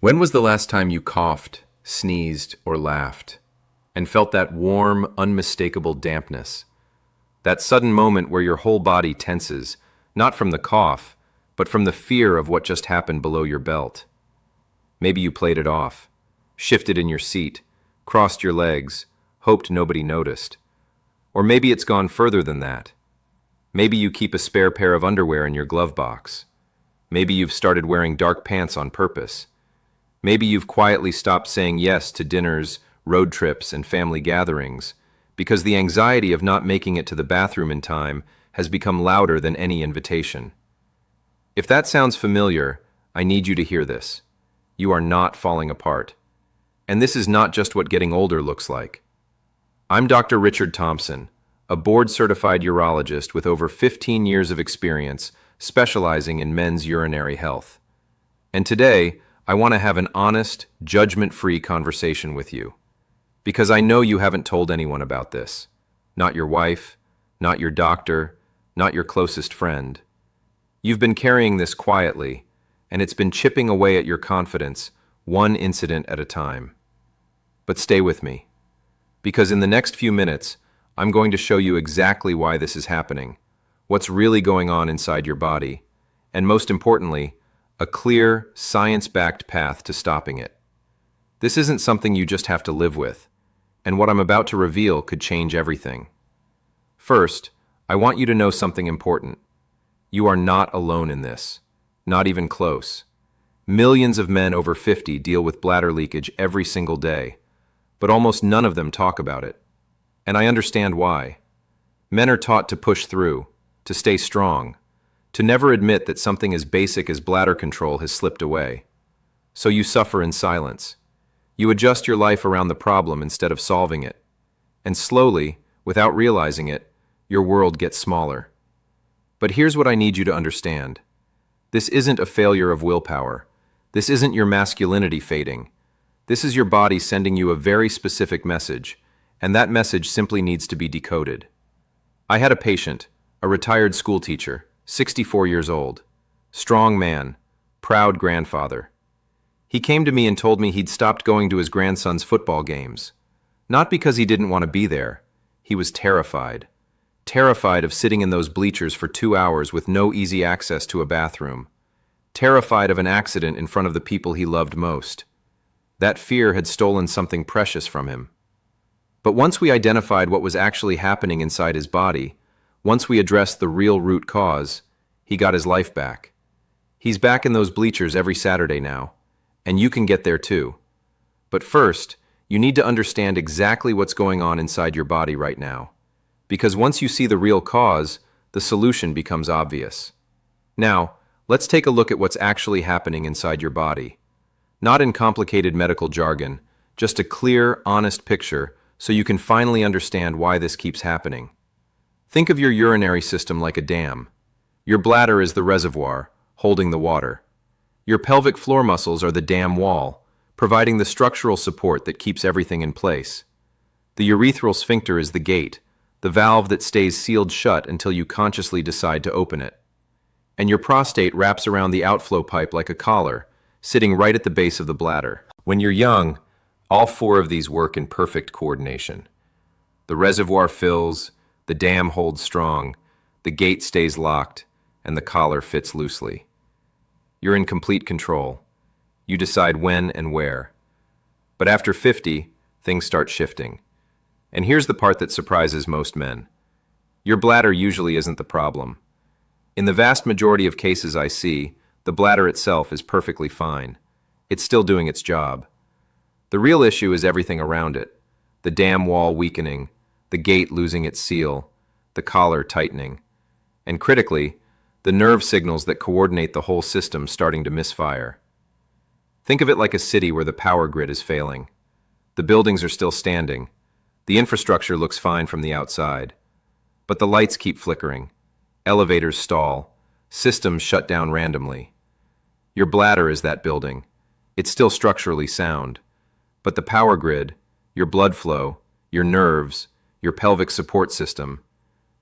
When was the last time you coughed, sneezed, or laughed, and felt that warm, unmistakable dampness? That sudden moment where your whole body tenses, not from the cough, but from the fear of what just happened below your belt. Maybe you played it off, shifted in your seat, crossed your legs, hoped nobody noticed. Or maybe it's gone further than that. Maybe you keep a spare pair of underwear in your glove box. Maybe you've started wearing dark pants on purpose. Maybe you've quietly stopped saying yes to dinners, road trips, and family gatherings because the anxiety of not making it to the bathroom in time has become louder than any invitation. If that sounds familiar, I need you to hear this. You are not falling apart. And this is not just what getting older looks like. I'm Dr. Richard Thompson, a board-certified urologist with over 15 years of experience specializing in men's urinary health. And today, I want to have an honest, judgment-free conversation with you. Because I know you haven't told anyone about this. Not your wife, not your doctor, not your closest friend. You've been carrying this quietly, and it's been chipping away at your confidence, one incident at a time. But stay with me, because in the next few minutes, I'm going to show you exactly why this is happening, what's really going on inside your body, and most importantly, a clear, science-backed path to stopping it. This isn't something you just have to live with, and what I'm about to reveal could change everything. First, I want you to know something important. You are not alone in this, not even close. Millions of men over 50 deal with bladder leakage every single day, but almost none of them talk about it. And I understand why. Men are taught to push through, to stay strong, to never admit that something as basic as bladder control has slipped away. So you suffer in silence. You adjust your life around the problem instead of solving it. And slowly, without realizing it, your world gets smaller. But here's what I need you to understand. This isn't a failure of willpower. This isn't your masculinity fading. This is your body sending you a very specific message, and that message simply needs to be decoded. I had a patient, a retired school teacher, 64 years old, strong man, proud grandfather. He came to me and told me he'd stopped going to his grandson's football games. Not because he didn't want to be there. He was terrified. Terrified of sitting in those bleachers for 2 hours with no easy access to a bathroom. Terrified of an accident in front of the people he loved most. That fear had stolen something precious from him. But once we identified what was actually happening inside his body, once we addressed the real root cause, he got his life back. He's back in those bleachers every Saturday now, and you can get there too. But first, you need to understand exactly what's going on inside your body right now. Because once you see the real cause, the solution becomes obvious. Now, let's take a look at what's actually happening inside your body. Not in complicated medical jargon, just a clear, honest picture so you can finally understand why this keeps happening. Think of your urinary system like a dam. Your bladder is the reservoir, holding the water. Your pelvic floor muscles are the dam wall, providing the structural support that keeps everything in place. The urethral sphincter is the gate, the valve that stays sealed shut until you consciously decide to open it. And your prostate wraps around the outflow pipe like a collar, sitting right at the base of the bladder. When you're young, all 4 of these work in perfect coordination. The reservoir fills, the dam holds strong, the gate stays locked, and the collar fits loosely. You're in complete control. You decide when and where. But after 50, things start shifting. And here's the part that surprises most men. Your bladder usually isn't the problem. In the vast majority of cases I see, the bladder itself is perfectly fine. It's still doing its job. The real issue is everything around it. The dam wall weakening, the gate losing its seal, the collar tightening, and critically, the nerve signals that coordinate the whole system starting to misfire. Think of it like a city where the power grid is failing. The buildings are still standing. The infrastructure looks fine from the outside. But the lights keep flickering. Elevators stall. Systems shut down randomly. Your bladder is that building. It's still structurally sound. But the power grid, your blood flow, your nerves, your pelvic support system,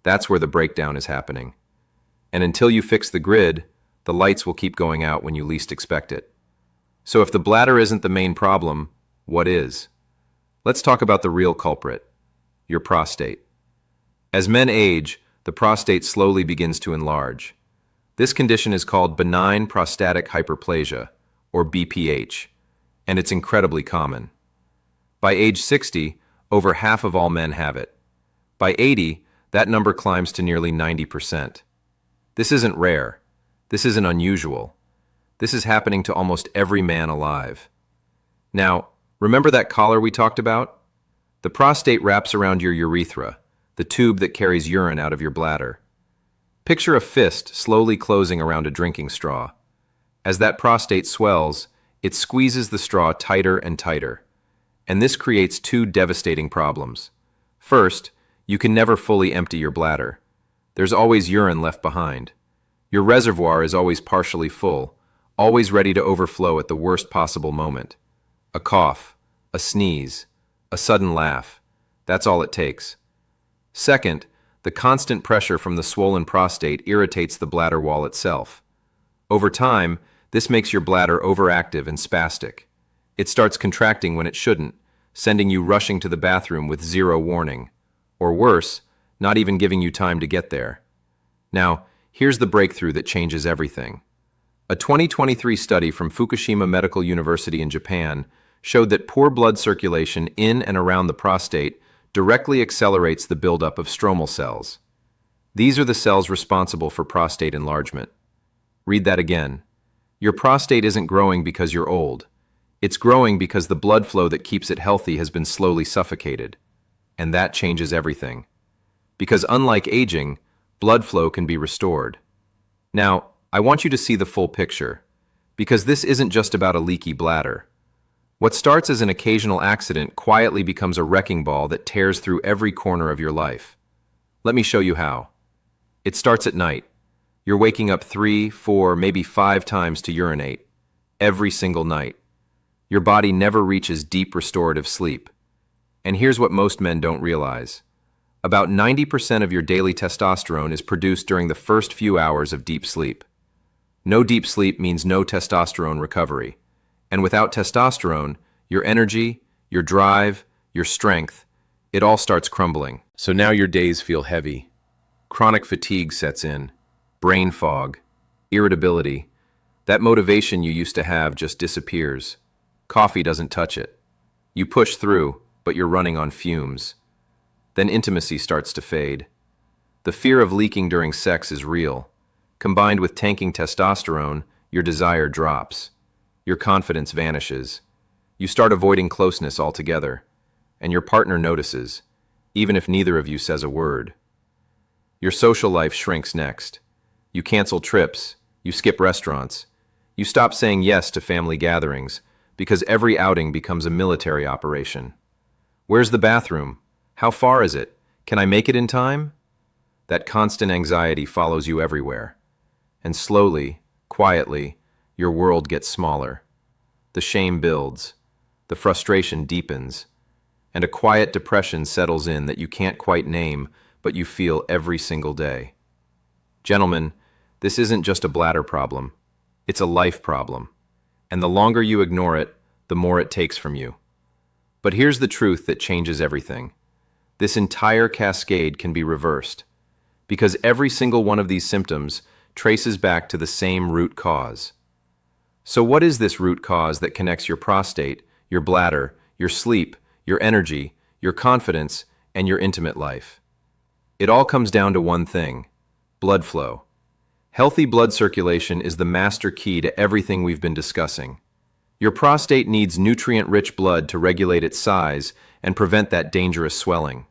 that's where the breakdown is happening. And until you fix the grid, the lights will keep going out when you least expect it. So if the bladder isn't the main problem, what is? Let's talk about the real culprit, your prostate. As men age, the prostate slowly begins to enlarge. This condition is called benign prostatic hyperplasia, or BPH, and it's incredibly common. By age 60, over half of all men have it. By 80, that number climbs to nearly 90%. This isn't rare. This isn't unusual. This is happening to almost every man alive. Now, remember that collar we talked about? The prostate wraps around your urethra, the tube that carries urine out of your bladder. Picture a fist slowly closing around a drinking straw. As that prostate swells, it squeezes the straw tighter and tighter. And this creates two devastating problems. First, you can never fully empty your bladder. There's always urine left behind. Your reservoir is always partially full, always ready to overflow at the worst possible moment. A cough, a sneeze, a sudden laugh. That's all it takes. Second, the constant pressure from the swollen prostate irritates the bladder wall itself. Over time, this makes your bladder overactive and spastic. It starts contracting when it shouldn't, sending you rushing to the bathroom with zero warning. Or worse, not even giving you time to get there. Now, here's the breakthrough that changes everything. A 2023 study from Fukushima Medical University in Japan showed that poor blood circulation in and around the prostate directly accelerates the buildup of stromal cells. These are the cells responsible for prostate enlargement. Read that again. Your prostate isn't growing because you're old. It's growing because the blood flow that keeps it healthy has been slowly suffocated. And that changes everything. Because unlike aging, blood flow can be restored. Now, I want you to see the full picture, because this isn't just about a leaky bladder. What starts as an occasional accident quietly becomes a wrecking ball that tears through every corner of your life. Let me show you how. It starts at night. You're waking up 3, 4, maybe 5 times to urinate, every single night. Your body never reaches deep restorative sleep. And here's what most men don't realize. About 90% of your daily testosterone is produced during the first few hours of deep sleep. No deep sleep means no testosterone recovery. And without testosterone, your energy, your drive, your strength, it all starts crumbling. So now your days feel heavy. Chronic fatigue sets in, brain fog, irritability. That motivation you used to have just disappears. Coffee doesn't touch it. You push through, but you're running on fumes. Then intimacy starts to fade. The fear of leaking during sex is real. Combined with tanking testosterone, your desire drops. Your confidence vanishes. You start avoiding closeness altogether. And your partner notices, even if neither of you says a word. Your social life shrinks next. You cancel trips. You skip restaurants. You stop saying yes to family gatherings, because every outing becomes a military operation. Where's the bathroom? How far is it? Can I make it in time? That constant anxiety follows you everywhere. And slowly, quietly, your world gets smaller. The shame builds. The frustration deepens. And a quiet depression settles in that you can't quite name, but you feel every single day. Gentlemen, this isn't just a bladder problem. It's a life problem. And the longer you ignore it, the more it takes from you. But here's the truth that changes everything. This entire cascade can be reversed, because every single one of these symptoms traces back to the same root cause. So what is this root cause that connects your prostate, your bladder, your sleep, your energy, your confidence, and your intimate life? It all comes down to one thing: blood flow. Healthy blood circulation is the master key to everything we've been discussing. Your prostate needs nutrient-rich blood to regulate its size and prevent that dangerous swelling.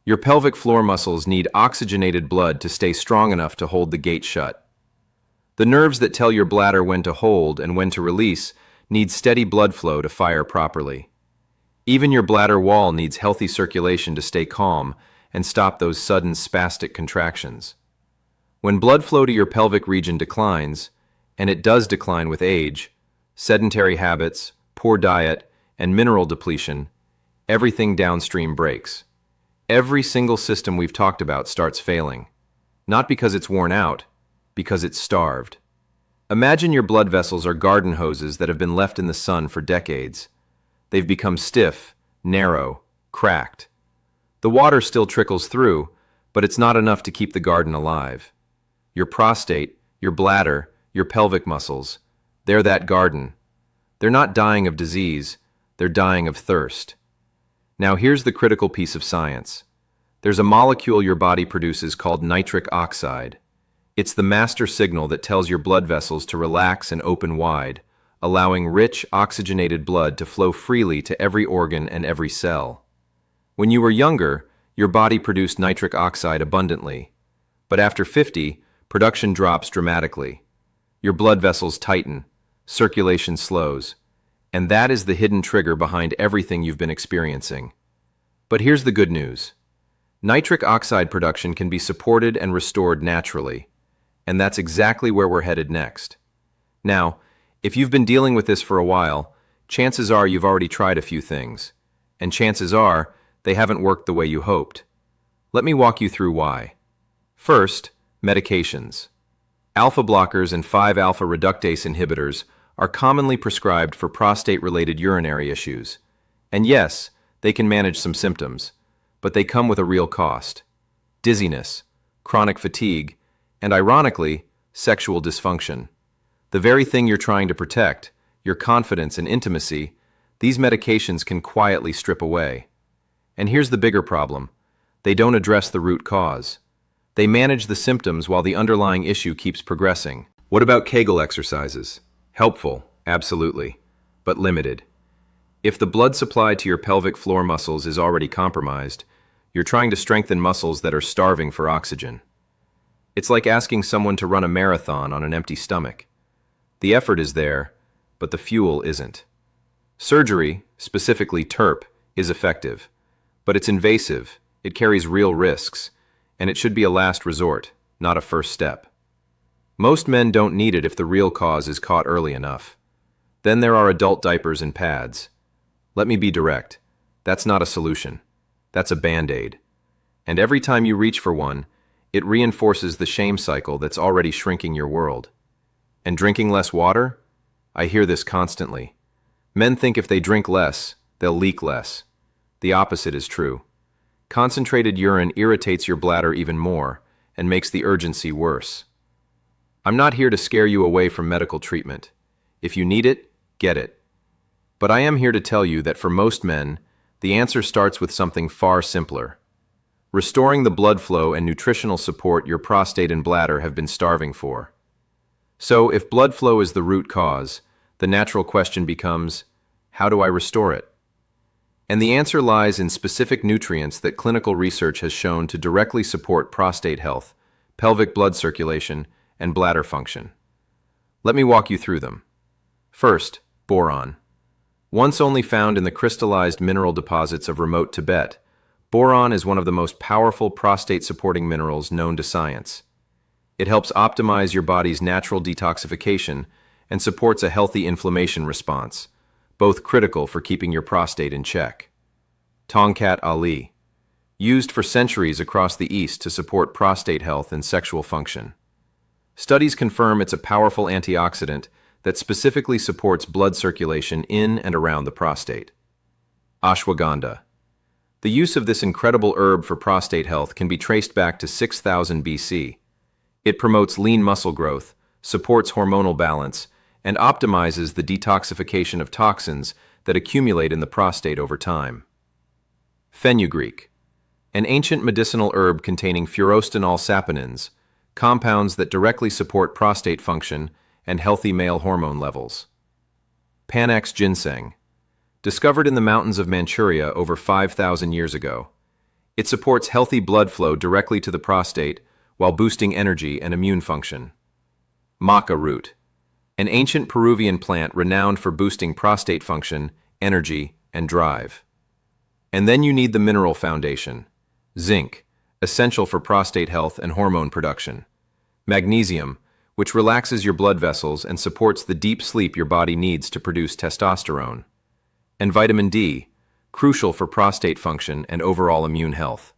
Your pelvic floor muscles need oxygenated blood to stay strong enough to hold the gate shut. The nerves that tell your bladder when to hold and when to release need steady blood flow to fire properly. Even your bladder wall needs healthy circulation to stay calm and stop those sudden spastic contractions. When blood flow to your pelvic region declines, and it does decline with age, sedentary habits, poor diet, and mineral depletion, everything downstream breaks. Every single system we've talked about starts failing, not because it's worn out, because it's starved. Imagine your blood vessels are garden hoses that have been left in the sun for decades. They've become stiff, narrow, cracked. The water still trickles through, but it's not enough to keep the garden alive. Your prostate, your bladder, your pelvic muscles, they're that garden. They're not dying of disease, they're dying of thirst. Now here's the critical piece of science. There's a molecule your body produces called nitric oxide. It's the master signal that tells your blood vessels to relax and open wide, allowing rich, oxygenated blood to flow freely to every organ and every cell. When you were younger, your body produced nitric oxide abundantly. But after 50, production drops dramatically. Your blood vessels tighten, circulation slows, and that is the hidden trigger behind everything you've been experiencing. But here's the good news. Nitric oxide production can be supported and restored naturally, and that's exactly where we're headed next. Now, if you've been dealing with this for a while, chances are you've already tried a few things, and chances are they haven't worked the way you hoped. Let me walk you through why. First, medications. Alpha blockers and 5-alpha reductase inhibitors are commonly prescribed for prostate-related urinary issues. And yes, they can manage some symptoms, but they come with a real cost. Dizziness, chronic fatigue, and ironically, sexual dysfunction. The very thing you're trying to protect, your confidence and intimacy, these medications can quietly strip away. And here's the bigger problem. They don't address the root cause. They manage the symptoms while the underlying issue keeps progressing. What about Kegel exercises? Helpful, absolutely, but limited. If the blood supply to your pelvic floor muscles is already compromised, you're trying to strengthen muscles that are starving for oxygen. It's like asking someone to run a marathon on an empty stomach. The effort is there, but the fuel isn't. Surgery, specifically TURP, is effective, but it's invasive, it carries real risks, and it should be a last resort, not a first step. Most men don't need it if the real cause is caught early enough. Then there are adult diapers and pads. Let me be direct. That's not a solution. That's a Band-Aid. And every time you reach for one, it reinforces the shame cycle that's already shrinking your world. And drinking less water? I hear this constantly. Men think if they drink less, they'll leak less. The opposite is true. Concentrated urine irritates your bladder even more and makes the urgency worse. I'm not here to scare you away from medical treatment. If you need it, get it. But I am here to tell you that for most men, the answer starts with something far simpler. Restoring the blood flow and nutritional support your prostate and bladder have been starving for. So, if blood flow is the root cause, the natural question becomes, how do I restore it? And the answer lies in specific nutrients that clinical research has shown to directly support prostate health, pelvic blood circulation, and bladder function. Let me walk you through them. First, boron. Once only found in the crystallized mineral deposits of remote Tibet, boron is one of the most powerful prostate-supporting minerals known to science. It helps optimize your body's natural detoxification and supports a healthy inflammation response, both critical for keeping your prostate in check. Tongkat Ali, used for centuries across the East to support prostate health and sexual function. Studies confirm it's a powerful antioxidant that specifically supports blood circulation in and around the prostate. Ashwagandha. The use of this incredible herb for prostate health can be traced back to 6000 BC. It promotes lean muscle growth, supports hormonal balance, and optimizes the detoxification of toxins that accumulate in the prostate over time. Fenugreek, an ancient medicinal herb containing furostanol saponins, compounds that directly support prostate function and healthy male hormone levels. Panax ginseng, discovered in the mountains of Manchuria over 5,000 years ago. It supports healthy blood flow directly to the prostate while boosting energy and immune function. Maca root, an ancient Peruvian plant renowned for boosting prostate function, energy, and drive. And then you need the mineral foundation. Zinc, essential for prostate health and hormone production. Magnesium, which relaxes your blood vessels and supports the deep sleep your body needs to produce testosterone. And vitamin D, crucial for prostate function and overall immune health.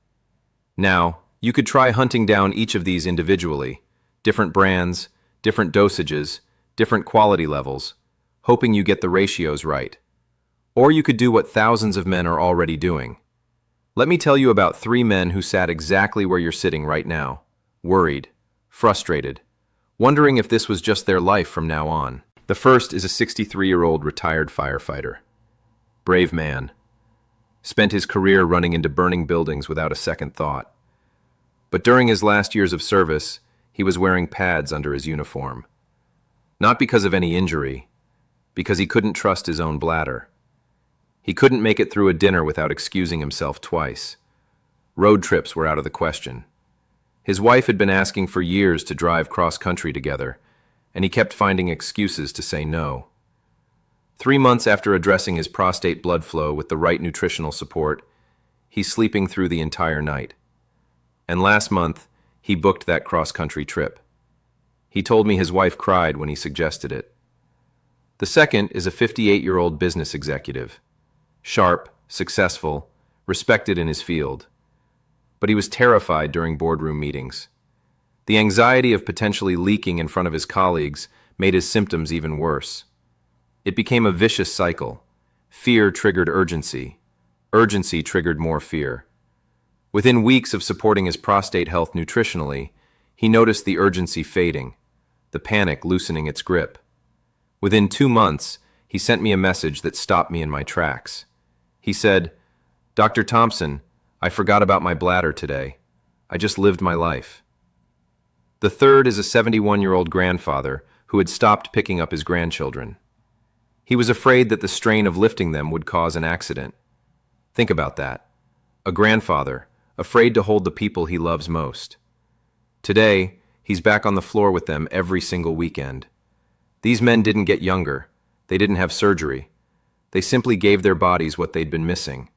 Now, you could try hunting down each of these individually, different brands, different dosages, different quality levels, hoping you get the ratios right. Or you could do what thousands of men are already doing. Let me tell you about 3 men who sat exactly where you're sitting right now, worried, frustrated, wondering if this was just their life from now on. The first is a 63-year-old retired firefighter. Brave man. Spent his career running into burning buildings without a second thought. But during his last years of service, he was wearing pads under his uniform. Not because of any injury, because he couldn't trust his own bladder. He couldn't make it through a dinner without excusing himself twice. Road trips were out of the question. His wife had been asking for years to drive cross-country together, and he kept finding excuses to say no. 3 months after addressing his prostate blood flow with the right nutritional support, he's sleeping through the entire night. And last month, he booked that cross-country trip. He told me his wife cried when he suggested it. The second is a 58-year-old business executive. Sharp, successful, respected in his field. But he was terrified during boardroom meetings. The anxiety of potentially leaking in front of his colleagues made his symptoms even worse. It became a vicious cycle. Fear triggered urgency. Urgency triggered more fear. Within weeks of supporting his prostate health nutritionally, he noticed the urgency fading, the panic loosening its grip. Within 2 months, he sent me a message that stopped me in my tracks. He said, "Dr. Thompson, I forgot about my bladder today. I just lived my life." The third is a 71-year-old grandfather who had stopped picking up his grandchildren. He was afraid that the strain of lifting them would cause an accident. Think about that. A grandfather, afraid to hold the people he loves most. Today, he's back on the floor with them every single weekend. These men didn't get younger. They didn't have surgery. They simply gave their bodies what they'd been missing.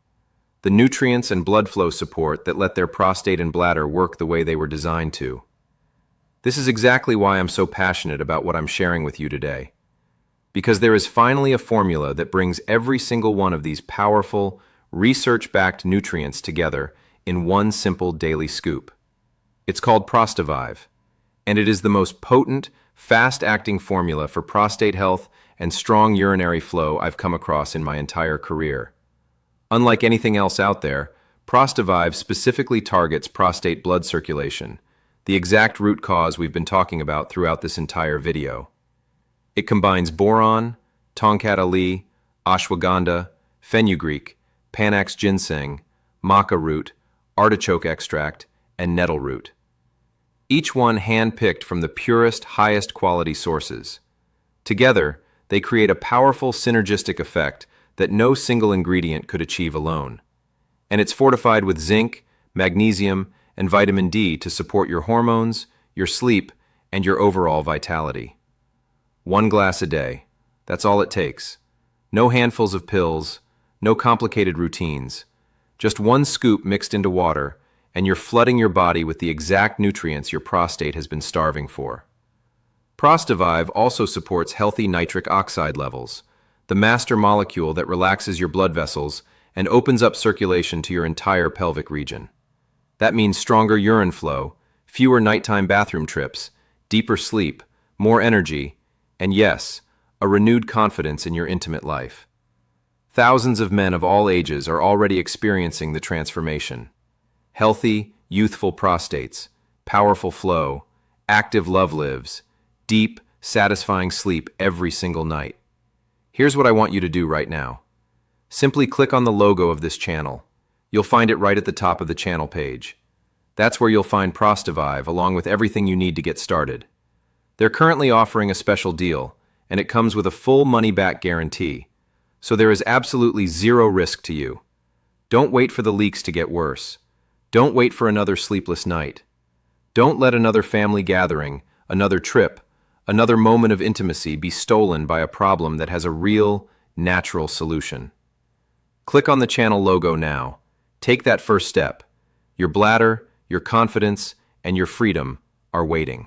The nutrients and blood flow support that let their prostate and bladder work the way they were designed to. This is exactly why I'm so passionate about what I'm sharing with you today. Because there is finally a formula that brings every single one of these powerful, research-backed nutrients together in one simple daily scoop. It's called Prostavive, and it is the most potent, fast-acting formula for prostate health and strong urinary flow I've come across in my entire career. Unlike anything else out there, Prostavive specifically targets prostate blood circulation, the exact root cause we've been talking about throughout this entire video. It combines boron, Tongkat Ali, ashwagandha, fenugreek, Panax ginseng, maca root, artichoke extract, and nettle root. Each one hand-picked from the purest, highest quality sources. Together, they create a powerful synergistic effect that no single ingredient could achieve alone. And it's fortified with zinc, magnesium, and vitamin D to support your hormones, your sleep, and your overall vitality. 1 glass a day. That's all it takes. No handfuls of pills, no complicated routines. Just 1 scoop mixed into water, and you're flooding your body with the exact nutrients your prostate has been starving for. Prostavive also supports healthy nitric oxide levels, the master molecule that relaxes your blood vessels and opens up circulation to your entire pelvic region. That means stronger urine flow, fewer nighttime bathroom trips, deeper sleep, more energy, and yes, a renewed confidence in your intimate life. Thousands of men of all ages are already experiencing the transformation. Healthy, youthful prostates, powerful flow, active love lives, deep, satisfying sleep every single night. Here's what I want you to do right now. Simply click on the logo of this channel. You'll find it right at the top of the channel page. That's where you'll find Prostavive along with everything you need to get started. They're currently offering a special deal, and it comes with a full money-back guarantee, so there is absolutely zero risk to you. Don't wait for the leaks to get worse. Don't wait for another sleepless night. Don't let another family gathering, another trip, another moment of intimacy be stolen by a problem that has a real, natural solution. Click on the channel logo now. Take that first step. Your bladder, your confidence, and your freedom are waiting.